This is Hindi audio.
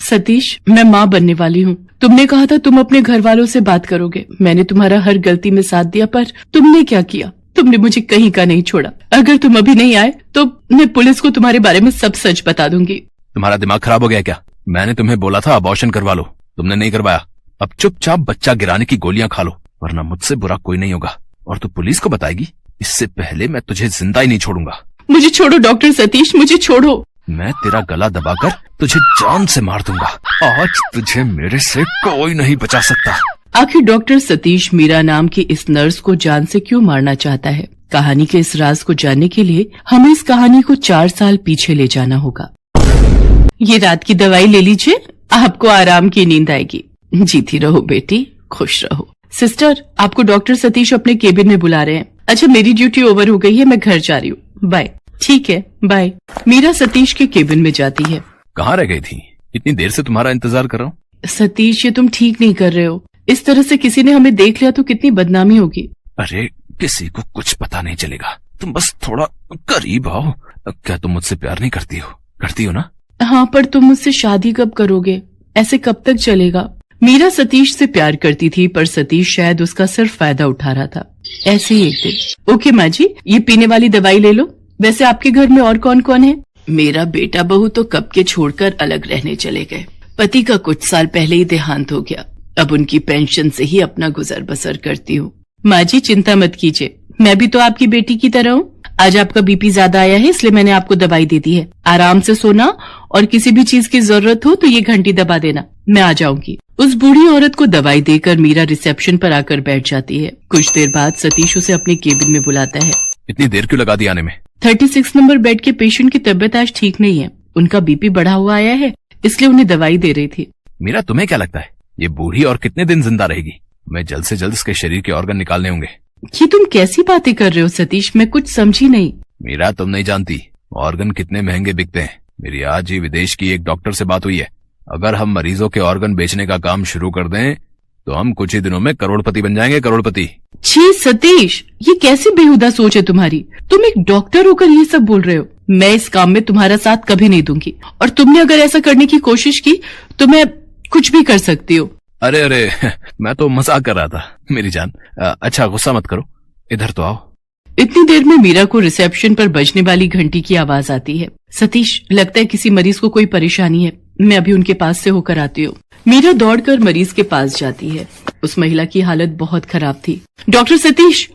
सतीश, मैं माँ बनने वाली हूँ। तुमने कहा था तुम अपने घर वालों से बात करोगे। मैंने तुम्हारा हर गलती में साथ दिया, पर तुमने क्या किया? तुमने मुझे कहीं का नहीं छोड़ा। अगर तुम अभी नहीं आए तो मैं पुलिस को तुम्हारे बारे में सब सच बता दूंगी। तुम्हारा दिमाग खराब हो गया क्या? मैंने तुम्हें बोला था अबॉर्शन करवा लो, तुमने नहीं करवाया। अब चुपचाप बच्चा गिराने की गोलियां खा लो, वरना मुझसे बुरा कोई नहीं होगा। और तू पुलिस को बताएगी, इससे पहले मैं तुझे जिंदा ही नहीं छोड़ूंगा। मुझे छोड़ो डॉक्टर सतीश, मुझे छोड़ो। मैं तेरा गला दबाकर तुझे जान से मार दूंगा। आज तुझे मेरे से कोई नहीं बचा सकता। आखिर डॉक्टर सतीश मीरा नाम की इस नर्स को जान से क्यों मारना चाहता है? कहानी के इस राज को जानने के लिए हमें इस कहानी को 4 साल पीछे ले जाना होगा। ये रात की दवाई ले लीजिए, आपको आराम की नींद आएगी। जीती रहो बेटी, खुश रहो। सिस्टर, आपको डॉक्टर सतीश अपने केबिन में बुला रहे हैं। अच्छा, मेरी ड्यूटी ओवर हो गई है, मैं घर जा रही हूँ। बाय। ठीक है, बाय। मीरा सतीश के केबिन में जाती है। कहाँ रह गई थी? इतनी देर से तुम्हारा इंतजार कर रहा हूँ। सतीश, ये तुम ठीक नहीं कर रहे हो। इस तरह से किसी ने हमें देख लिया तो कितनी बदनामी होगी। अरे किसी को कुछ पता नहीं चलेगा, तुम बस थोड़ा करीब आओ। क्या तुम मुझसे प्यार नहीं करती हो? करती हो ना? हाँ, पर तुम मुझसे शादी कब करोगे? ऐसे कब तक चलेगा? मीरा सतीश से प्यार करती थी, पर सतीश शायद उसका सिर्फ फायदा उठा रहा था। ऐसे ही एक दिन, ओके माँ जी, ये पीने वाली दवाई ले लो। वैसे आपके घर में और कौन कौन है? मेरा बेटा बहू तो कब के छोड़कर अलग रहने चले गए। पति का कुछ साल पहले ही देहांत हो गया। अब उनकी पेंशन से ही अपना गुजर बसर करती हूँ। माँ जी चिंता मत कीजिए, मैं भी तो आपकी बेटी की तरह हूँ। आज आपका बीपी ज्यादा आया है, इसलिए मैंने आपको दवाई दे दी है। आराम से सोना, और किसी भी चीज की जरूरत हो तो ये घंटी दबा देना, मैं आ जाऊंगी। उस बूढ़ी औरत को दवाई देकर मीरा रिसेप्शन पर आकर बैठ जाती है। कुछ देर बाद सतीश उसे अपने केबिन में बुलाता है। इतनी देर क्यों लगा दी आने में? 36 नंबर बेड के पेशेंट की तबीयत आज ठीक नहीं है। उनका बीपी बढ़ा हुआ आया है, इसलिए उन्हें दवाई दे रही थी। मीरा, तुम्हें क्या लगता है ये बूढ़ी और कितने दिन जिंदा रहेगी? मैं जल्द से जल्द इसके शरीर के ऑर्गन निकालने होंगे। ये तुम कैसी बातें कर रहे हो सतीश? मैं कुछ समझी नहीं। मीरा, तुम नहीं जानती ऑर्गन कितने महंगे बिकते हैं। मेरी आज ही विदेश की एक डॉक्टर से बात हुई है। अगर हम मरीजों के ऑर्गन बेचने का काम शुरू कर दें तो हम कुछ ही दिनों में करोड़पति बन जाएंगे, करोड़पति। छी सतीश, ये कैसी बेहुदा सोच है तुम्हारी? तुम एक डॉक्टर होकर ये सब बोल रहे हो। मैं इस काम में तुम्हारा साथ कभी नहीं दूंगी, और तुमने अगर ऐसा करने की कोशिश की तो मैं कुछ भी कर सकती हूँ। अरे अरे मैं तो मजाक कर रहा था मेरी जान। अच्छा गुस्सा मत करो, इधर तो आओ। इतनी देर में मीरा को रिसेप्शन पर बजने वाली घंटी की आवाज आती है। सतीश, लगता है किसी मरीज को कोई परेशानी है, मैं अभी उनके पास से होकर आती हूँ। मीरा दौड़कर मरीज के पास जाती है। उस महिला की हालत बहुत खराब थी। डॉक्टर सतीश,